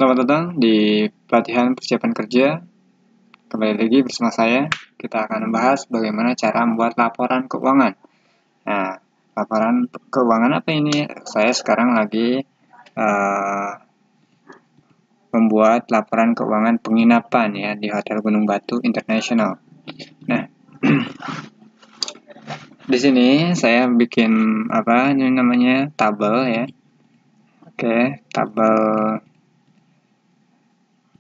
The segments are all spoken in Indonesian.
Selamat datang di pelatihan persiapan kerja. Kembali lagi bersama saya. Kita akan membahas bagaimana cara membuat laporan keuangan. Nah, laporan keuangan apa ini? Saya sekarang lagi membuat laporan keuangan penginapan ya di Hotel Gunung Batu International. Nah, di sini saya bikin ini namanya tabel ya. Oke, tabel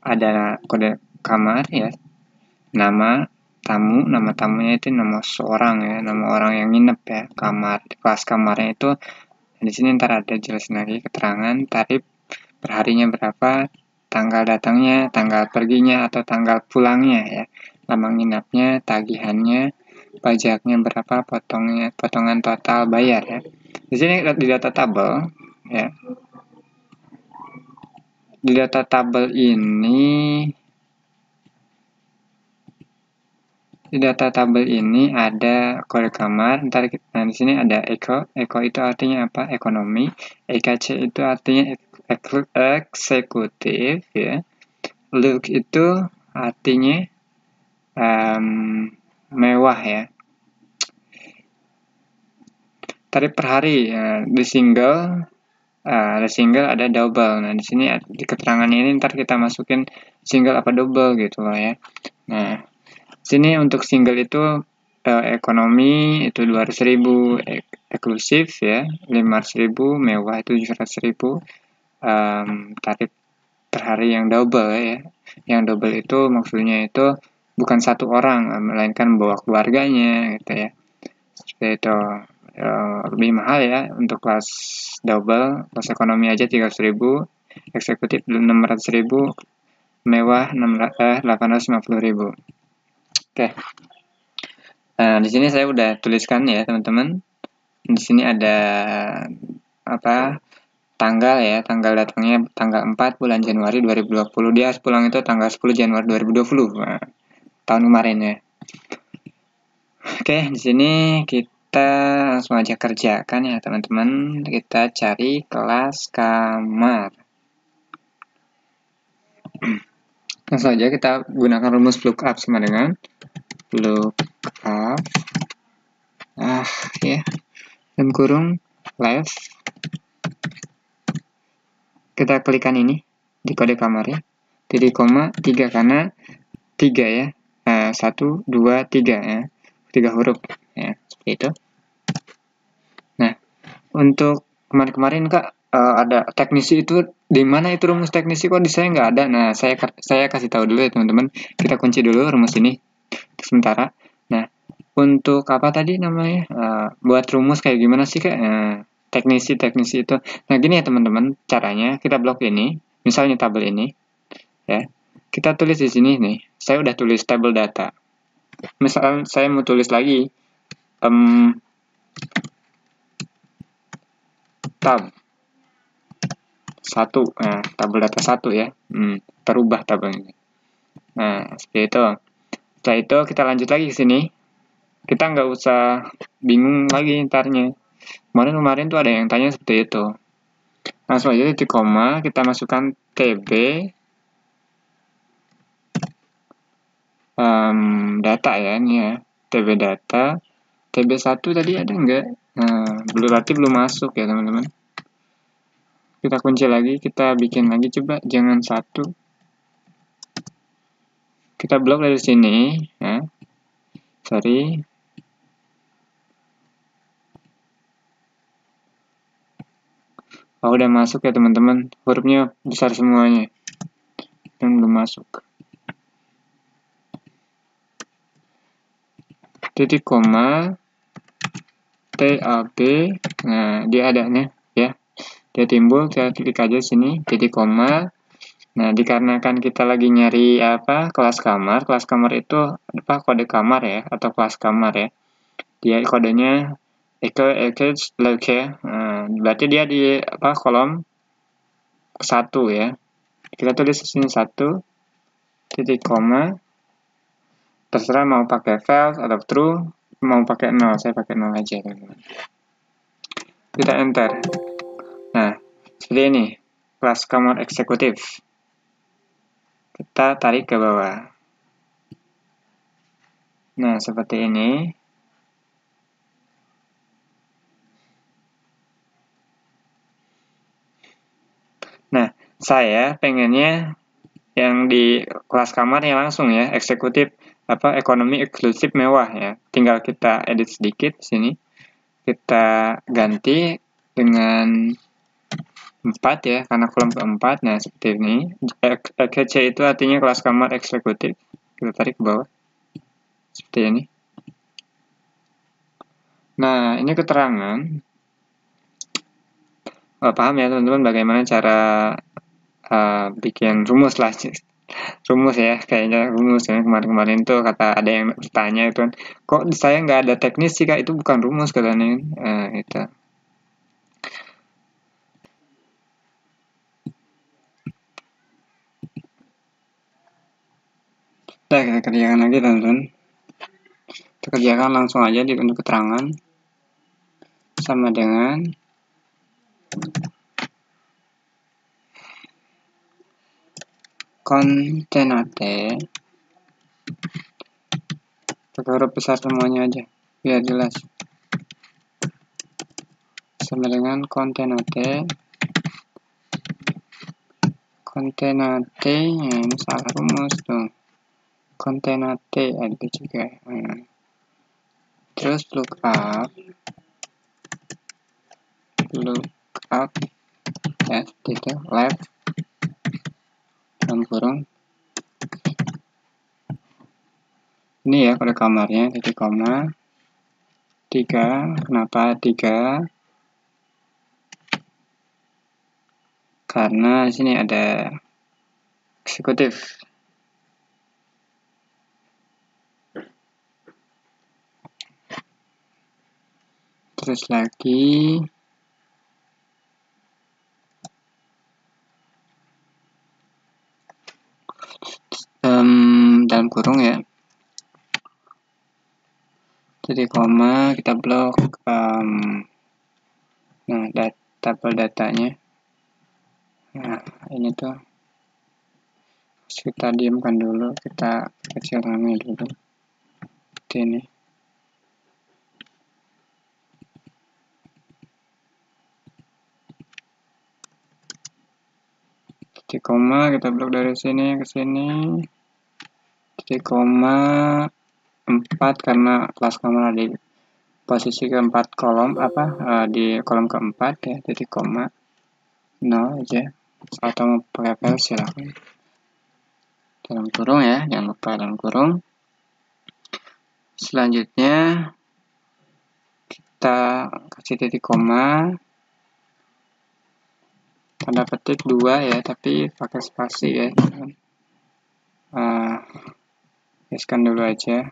ada kode kamar ya. Nama tamunya itu nama seorang ya, nama orang yang nginep ya, kelas kamarnya itu di sini ntar ada jelasin lagi keterangan, tarif perharinya berapa, tanggal datangnya, tanggal perginya atau tanggal pulangnya ya, lama nginapnya, tagihannya, pajaknya berapa, potongan total bayar ya. Di sini di data tabel ya. Di data tabel ini ada kode kamar. Nah, di sini ada Eko. Eko itu artinya apa? Ekonomi. EKC itu artinya eksekutif ya. Look itu artinya mewah ya. Tarif per hari ya, di single ada double. Nah, di sini di keterangan ini ntar kita masukin single apa double gitu loh ya. Nah, sini untuk single itu ekonomi itu 200.000, eksklusif ya 500.000, mewah itu 700.000. Tarif per hari yang double ya. Yang double itu maksudnya itu bukan satu orang, melainkan bawa keluarganya gitu ya. Seperti itu. Lebih mahal ya untuk kelas double. Kelas ekonomi aja 300.000, eksekutif 600.000, mewah 850.000. Oke. Nah, di sini saya udah tuliskan ya, teman-teman. Di sini ada tanggal ya, tanggal datangnya tanggal 4 bulan Januari 2020. Dia harus pulang itu tanggal 10 Januari 2020. Nah, tahun kemarin ya. Oke, di sini kita langsung aja kerjakan ya, teman-teman. Kita cari kelas kamar. Langsung aja kita gunakan rumus lookup sama dengan lookup ya, dalam kurung left. Kita klikkan ini di kode kamar ya, titik koma 3 karena 3 ya, 1, 2, 3 ya, 3 huruf ya, seperti itu. Nah, untuk kemarin Kak, ada teknisi itu di mana itu rumus teknisi, kok di saya nggak ada. Nah, saya kasih tahu dulu ya teman-teman. Kita kunci dulu rumus ini sementara. Nah, untuk apa tadi namanya, buat rumus kayak gimana sih Kak? Teknisi itu. Nah, gini ya teman-teman, caranya kita blok ini, misalnya tabel ini ya. Kita tulis di sini nih. Saya udah tulis tabel data. Misalnya saya mau tulis lagi tab 1, tabel data 1 ya. Terubah tabel ini. Nah, seperti itu. Setelah itu kita lanjut lagi ke sini. Kita nggak usah bingung lagi ntarnya. Kemarin tuh ada yang tanya seperti itu. Langsung aja titik koma, kita masukkan TB data ya, ini ya. TB data. TB1 tadi ada nggak? Berarti belum masuk ya teman-teman. Kita kunci lagi, kita bikin lagi coba, jangan 1. Kita blok dari sini ya. Sorry. Oh, udah masuk ya teman-teman. Hurufnya besar semuanya. Dan belum masuk. Titik koma TAB. Nah, dia adanya ya. Dia timbul, saya klik aja sini titik koma. Nah, dikarenakan kita lagi nyari kelas kamar itu kode kamar ya, atau kelas kamar ya. Dia kodenya look ya. Berarti dia di kolom 1 ya. Kita tulis di sini 1 titik koma. Terserah mau pakai false atau true, mau pakai 0. Saya pakai 0 aja, teman-teman. Kita enter. Nah, seperti ini kelas kamar eksekutif. kita tarik ke bawah. Nah, seperti ini. Nah, saya pengennya yang di kelas kamarnya langsung ya, eksekutif ekonomi eksklusif mewah ya. Tinggal kita edit sedikit sini. Kita ganti dengan 4 ya, karena kolom keempat. Nah, seperti ini. EKC itu artinya kelas kamar eksekutif. Kita tarik ke bawah. Seperti ini. Nah, ini keterangan. Paham ya teman-teman bagaimana cara bikin rumus lah. Rumus ya, kayaknya rumus ya. Kemarin-kemarin tuh kata ada yang bertanya itu kan, kok saya nggak ada teknis sih kak, itu bukan rumus katanya. Itu. Nah, kita kerjakan lagi teman-teman. Kita kerjakan langsung aja di bentuk keterangan. Sama dengan kontenate. Pakai huruf besar semuanya aja, biar jelas. Sama dengan kontenate. Kontenate, ya ini salah rumus tuh. Kontenate ada juga. Terus lookup ya, gitu, left dalam kurung. Ini ya kode kamarnya, titik koma 3. Kenapa 3? Karena di sini ada eksekutif. Terus lagi dalam kurung ya, titik koma, kita blok nah tabel datanya. Nah, ini tuh kita diamkan dulu, kita kecilkan dulu. Seperti ini. Titik koma, kita blok dari sini ke sini. Titik koma 4 karena kelas kamar di posisi keempat kolom di kolom keempat ya, titik koma 0 aja, atau mau pakai pel silahkan. Dalam kurung ya, jangan lupa dalam kurung. Selanjutnya kita kasih titik koma, tanda petik 2 ya, tapi pakai spasi ya. Tuliskan dulu aja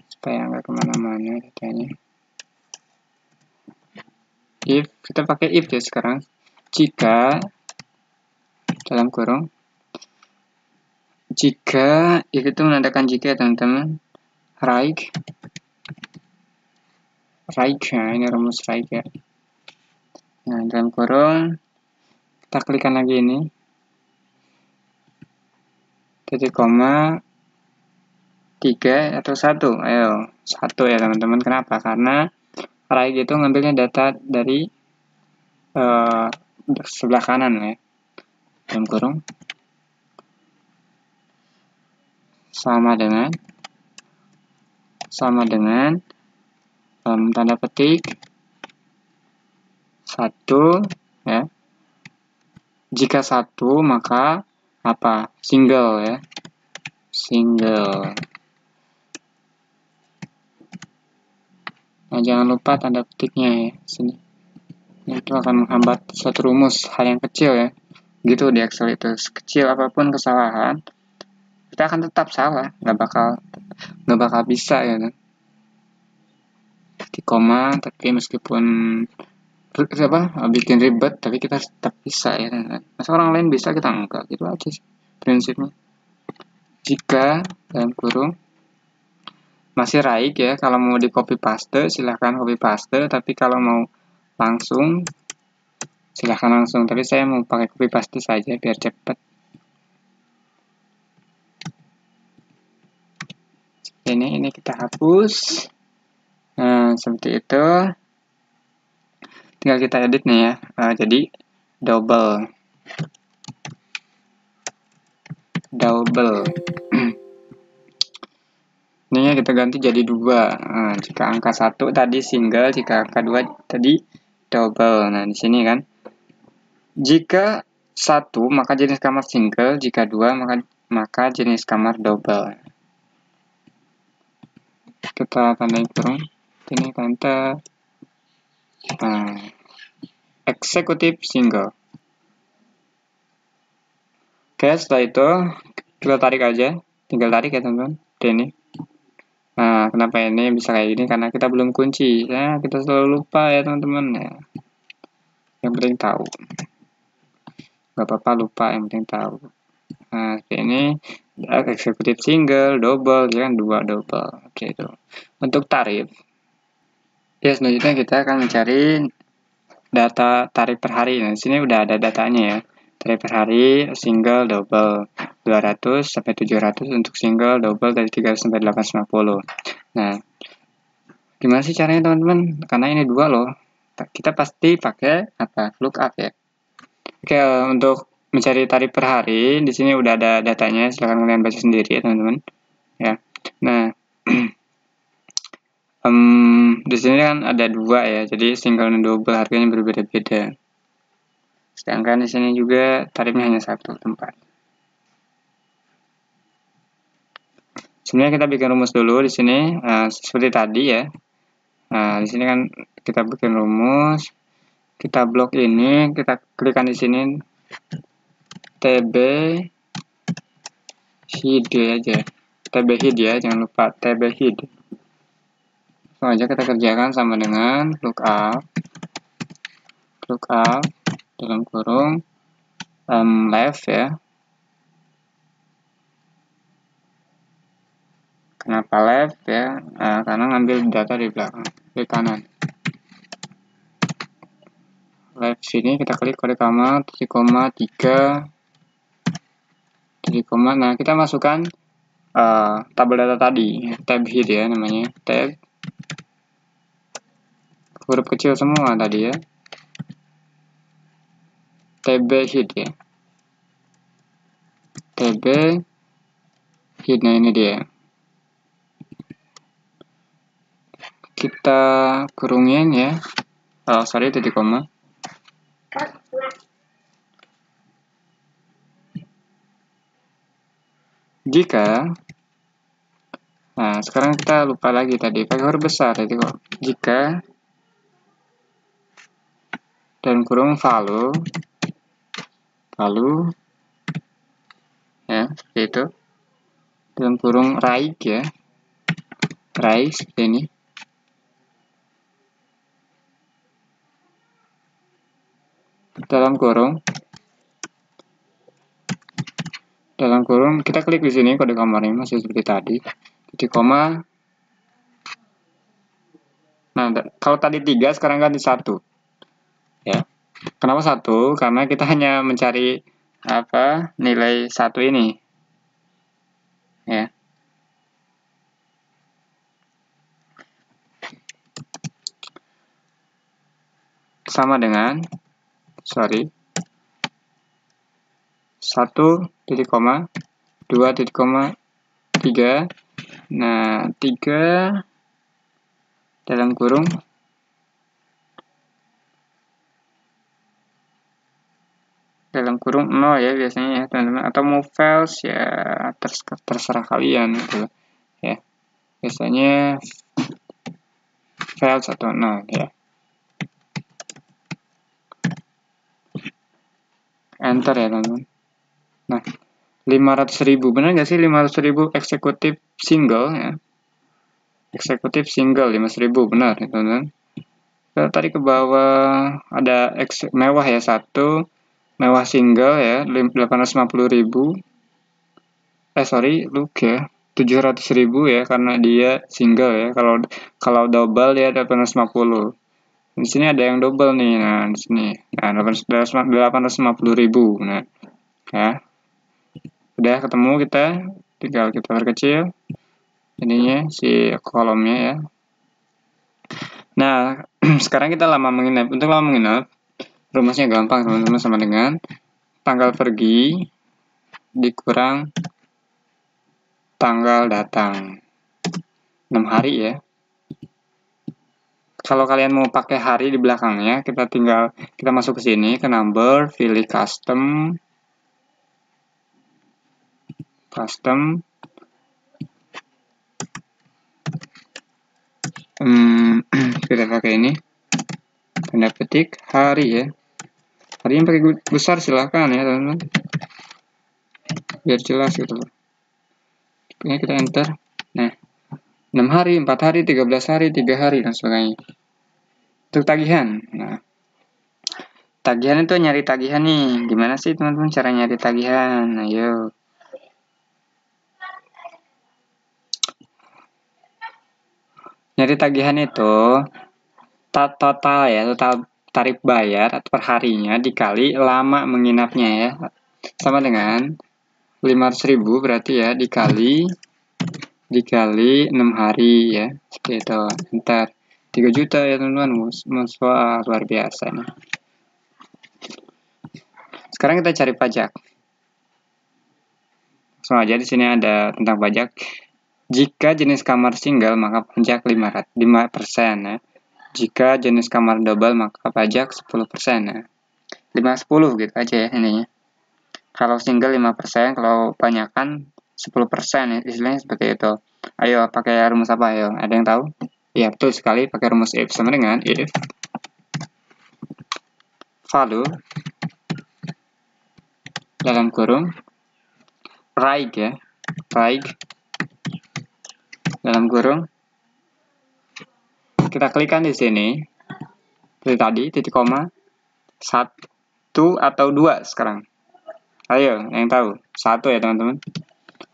supaya nggak kemana-mana datanya. If, kita pakai if ya sekarang. Jika dalam kurung, jika if itu menandakan jika ya teman-teman. Right, nah ini rumus right ya. Nah, dalam kurung kita klikkan lagi ini, titik koma 3 atau 1. Ayo 1 ya teman-teman. Kenapa? Karena right itu ngambilnya data dari sebelah kanan ya. Dalam kurung sama dengan tanda petik 1 ya. Jika 1 maka apa? Single ya. Single. Nah, jangan lupa tanda petiknya ya, sini. Itu akan menghambat suatu rumus, hal yang kecil ya. Gitu di Excel itu, sekecil apapun kesalahan, kita akan tetap salah, nggak bakal bisa ya kan. Di koma, tapi meskipun bikin ribet, tapi kita tetap bisa ya kan. Masa orang lain bisa, kita enggak, gitu aja sih prinsipnya. Jika dalam kurung masih right ya, kalau mau di copy paste silahkan copy paste, tapi kalau mau langsung silahkan langsung, tapi saya mau pakai copy paste saja biar cepat. ini kita hapus. Nah, seperti itu. Tinggal kita edit nih ya. Jadi double. Ini kita ganti jadi 2. Nah, jika angka 1 tadi single, jika angka 2 tadi double. Nah, di sini kan. Jika 1 maka jenis kamar single, jika 2 maka jenis kamar double. Kita tandai kurung. Ini tanda eksekutif single. Oke, setelah itu kita tarik aja. Tinggal tarik ya teman-teman. Ini. Nah, kenapa ini bisa kayak gini? Karena kita belum kunci. Ya, kita selalu lupa ya teman-teman. Ya. Yang penting tahu. Gak apa-apa lupa, yang penting tahu. Nah, seperti ini. Eksekutif single, double, ya kan 2 double. Oke, itu. Untuk tarif. Ya, selanjutnya kita akan mencari data tarif per hari. Nah, di sini udah ada datanya ya. Tarif per hari, single, double. 200 sampai 700 untuk single, double dari 300 sampai 850. Nah, gimana sih caranya teman-teman? Karena ini 2 loh. Kita pasti pakai apa? Lookup ya. Oke, untuk mencari tarif per hari, di sini udah ada datanya. Silahkan kalian baca sendiri ya teman-teman. Ya. Nah, di sini kan ada 2 ya, jadi single dan double harganya berbeda-beda. Sedangkan di sini juga tarifnya hanya 1 tempat. Sebenarnya kita bikin rumus dulu di sini, seperti tadi ya. Nah, di sini kan kita bikin rumus, kita blok ini, kita klikkan di sini TB head aja, TB head ya, jangan lupa TB head. Langsung aja kita kerjakan sama dengan lookup dalam kurung left ya. Kenapa left ya? Karena ngambil data di belakang, di kanan. Left sini kita klik kode kamar 7,3 7, nah kita masukkan tabel data tadi, tab head ya namanya, tab huruf kecil semua tadi ya, TB head ya, TB head. Nah ini dia, kita kurungin ya, titik koma. Jika, nah sekarang kita lupa lagi tadi pakai huruf besar tadi kok. Jika dan kurung value ya seperti itu, dalam kurung right ya, right seperti ini. Dalam kurung kita klik di sini kode kamarnya masih seperti tadi, titik koma. Nah, kalau tadi 3 sekarang ganti 1 ya. Kenapa 1? Karena kita hanya mencari apa nilai 1 ini ya. Sama dengan 1 titik koma 2 titik koma 3. Nah 3 dalam kurung no ya biasanya ya teman-teman, atau mau files ya terserah kalian gitu ya, biasanya files atau no ya. Enter ya teman-teman. Nah 500.000, benar nggak sih 500.000 eksekutif single ya, eksekutif single 500.000 benar ya teman-teman. Tadi ke bawah ada mewah ya, 1 mewah single ya 850.000, look ya 700.000 ya karena dia single ya. Kalau double ya 850. Di sini ada yang double nih. Nah, di sini. Nah, 850.000. Nah, ya. Udah ketemu kita, tinggal kita perkecil. ininya si kolomnya ya. Nah, sekarang kita lama menginap. Untuk lama menginap, rumusnya gampang teman-teman, sama dengan tanggal pergi dikurang tanggal datang. 6 hari ya. Kalau kalian mau pakai hari di belakangnya, kita masuk ke sini ke number, pilih custom, kita pakai ini, tanda petik hari ya. Hari yang pakai besar silahkan ya teman-teman, biar jelas gitu loh. Ini kita enter. Nah, 6 hari, 4 hari, 13 hari, 3 hari dan sebagainya. Untuk tagihan. Nah, tagihan itu nyari tagihan nih. Gimana sih teman-teman cara nyari tagihan? Ayo. Nyari tagihan itu total ya, total tarif bayar atau perharinya dikali lama menginapnya ya. Sama dengan 500.000 berarti ya dikali 6 hari ya. Seperti itu. Ntar 3 juta ya teman-teman. Luar biasa nih. Sekarang kita cari pajak. Langsung aja di sini ada tentang pajak. Jika jenis kamar single maka pajak 5% ya. Jika jenis kamar double maka pajak 10% ya. 5-10 gitu aja ya ininya. Kalau single 5%, kalau banyakan 10% ya, istilahnya seperti itu. Ayo pakai rumus apa ayo? Ada yang tahu? Ya betul sekali, pakai rumus if sama dengan if value dalam kurung right ya, right dalam kurung, kita klikkan di sini seperti tadi, titik koma 1 atau 2 sekarang. Ayo yang tahu 1 ya teman-teman.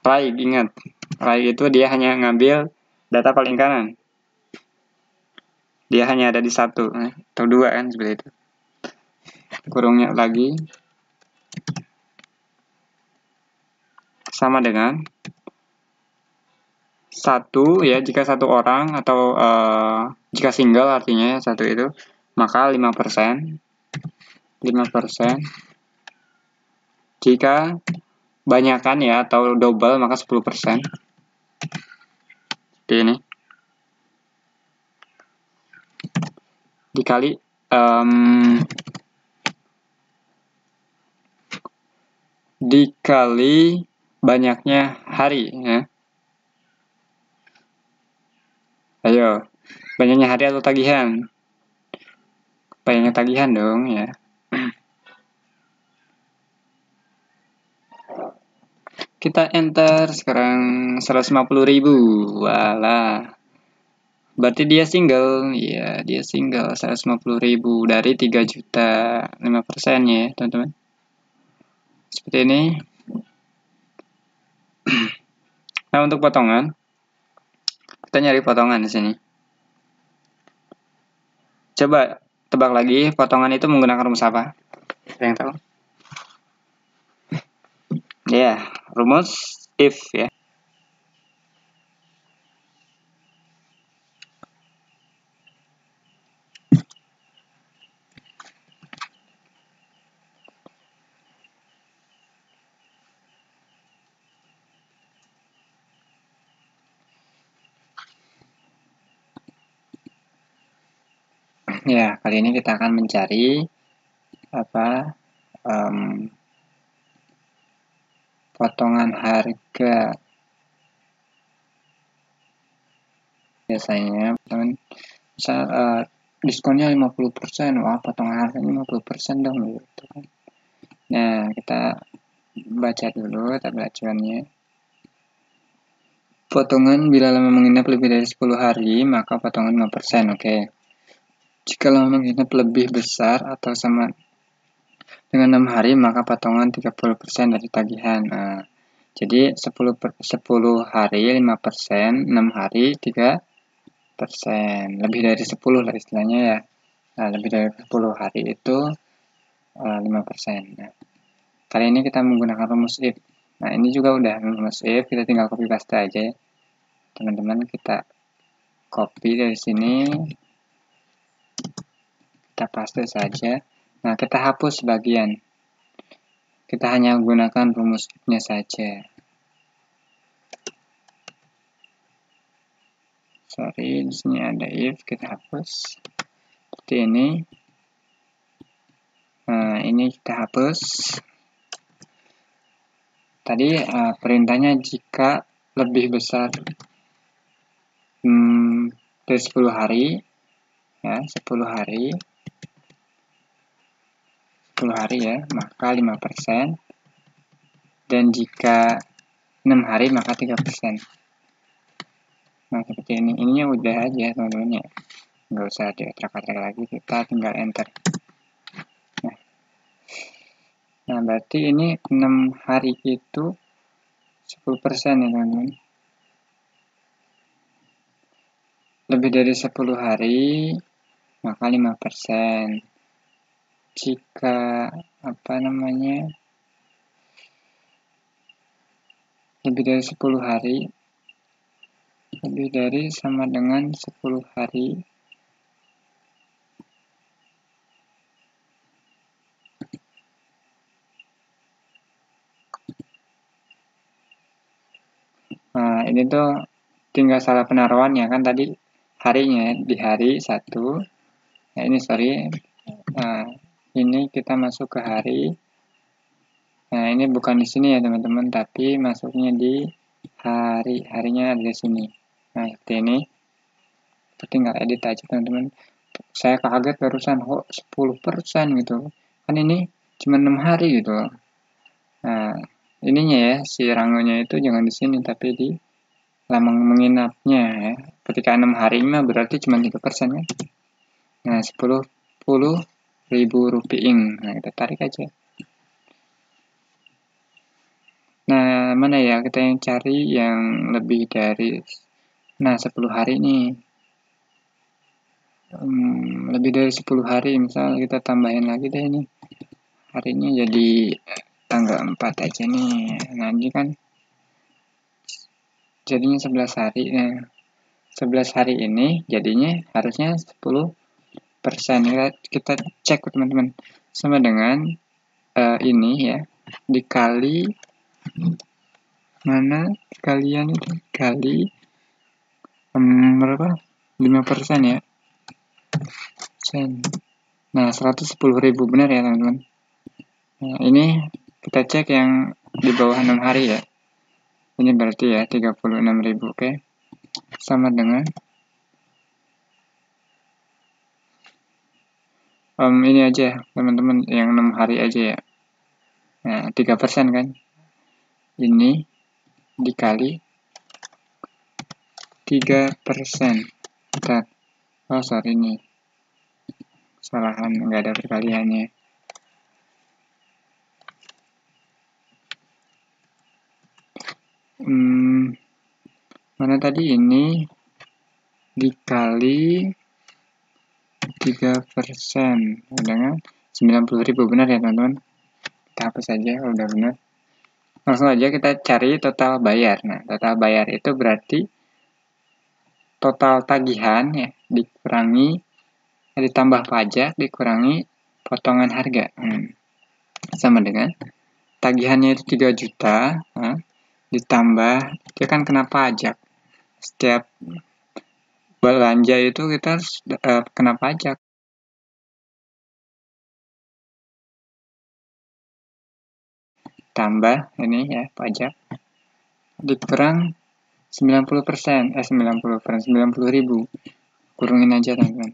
Right, ingat right itu dia hanya ngambil data paling kanan, dia hanya ada di 1 atau 2 kan, seperti itu. Kurungnya lagi sama dengan 1 ya, jika 1 orang atau jika single artinya 1 itu, maka 5%. Jika banyakan ya atau double maka 10%. Seperti ini. Dikali banyaknya hari ya. Ayo, banyaknya hari atau tagihan? Banyaknya tagihan dong ya. Kita enter sekarang 150.000. Walah. Berarti dia single. Iya, dia single 150.000 dari 3 juta. 5% ya, teman-teman. Seperti ini. Nah, untuk potongan, kita nyari potongan di sini. Coba tebak lagi, potongan itu menggunakan rumus apa? Ada yang tahu? Ya, rumus if ya. Ya, kali ini kita akan mencari potongan harga. Biasanya teman misal diskonnya 50%, wah potongan harganya 50% dong gitu kan. Nah, kita baca dulu tabel acuannya. Potongan bila lama menginap lebih dari 10 hari, maka potongan 5%, oke. Jika lama menginap lebih besar atau sama dengan 6 hari, maka potongan 30% dari tagihan. Nah, jadi 10 hari 5%, 6 hari 3%. Lebih dari 10 lah istilahnya ya. Nah, lebih dari 10 hari itu 5%. Nah, kali ini kita menggunakan rumus if. Nah, ini juga udah rumus if, kita tinggal copy paste aja ya. teman-teman kita copy dari sini, kita paste saja. Nah, kita hapus sebagian. Kita hanya gunakan rumusnya saja. Sorry, di sini ada if, kita hapus. Seperti ini. Nah, ini kita hapus. Tadi perintahnya jika lebih besar dari 10 hari, ya, 10 hari ya, maka 5%. Dan jika 6 hari, maka 3%. Nah, seperti ini. Ininya udah aja, teman-teman ya. Nggak usah diotak-atik lagi, kita tinggal enter. Nah, berarti ini 6 hari itu 10% ya, teman-teman. Lebih dari 10 hari, maka 5%. Jika lebih dari 10 hari, lebih dari sama dengan 10 hari, nah ini tuh tinggal salah penaruhan ya, kan tadi harinya di hari 1. Nah, ini sorry. Nah, ini kita masuk ke hari. Nah, ini bukan di sini ya, teman-teman, tapi masuknya di hari. Harinya ada di sini. Nah, seperti ini. Kita tinggal edit aja, teman-teman. Saya kaget barusan kok 10% gitu. Kan ini cuma 6 hari gitu. Nah, ininya ya, si rangonya itu jangan di sini, tapi di lama menginapnya ya. Ketika 6 hari mah berarti cuma 3% kan. Nah, 10.000 rupiah. Nah, kita tarik aja. Nah, mana ya kita yang cari yang lebih dari 10 hari nih. Lebih dari 10 hari, misal kita tambahin lagi deh ini. Harinya jadi tanggal 4 aja nih. Nah, ini kan jadinya 11 hari. Nah, 11 hari ini jadinya harusnya 10%. Kita cek teman-teman. Sama dengan ini ya, dikali mana kalian itu kali berapa? 5% ya. Nah, 110.000 benar ya, teman-teman. Nah, ini kita cek yang di bawah 6 hari ya. Ini berarti ya 36.000, oke. Sama dengan ini aja, teman-teman, yang 6 hari aja ya. Nah, 3% kan. Ini dikali 3%. Oh, sorry ini. Kesalahan, nggak ada perkaliannya. Mana tadi ini dikali 3% dengan 90.000 benar ya, teman-teman. Kita hapus saja kalau udah benar. Langsung aja kita cari total bayar. Nah, total bayar itu berarti total tagihan ya dikurangi ditambah pajak dikurangi potongan harga. Sama dengan tagihannya itu 3 juta, ditambah dia kan kena pajak. Setiap belanja itu kita kena pajak. Tambah ini ya pajak dikurang 90%, 90.000. Kurungin aja, teman-teman.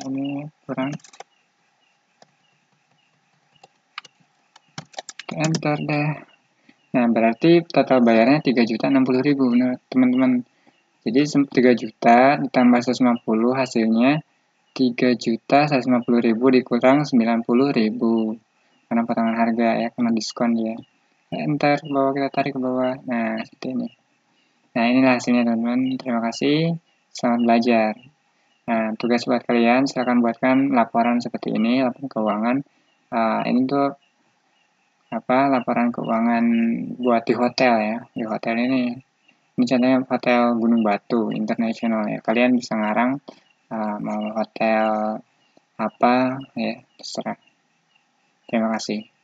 Ini kurang. Enter deh. Nah, berarti total bayarnya 3.060.000, benar, teman-teman. Jadi 3 juta ditambah 150 hasilnya 3.150.000 dikurang 90.000. Karena potongan harga ya, kena diskon dia. Enter ke bawah, kita tarik ke bawah. Nah, seperti ini. Nah, inilah hasilnya, teman-teman. Terima kasih. Selamat belajar. Nah, tugas buat kalian, silakan buatkan laporan seperti ini, laporan keuangan. Ini tuh laporan keuangan buat di hotel ya. Di hotel ini Ini contohnya hotel Gunung Batu International ya. Kalian bisa ngarang mau hotel apa ya, terserah. Terima kasih.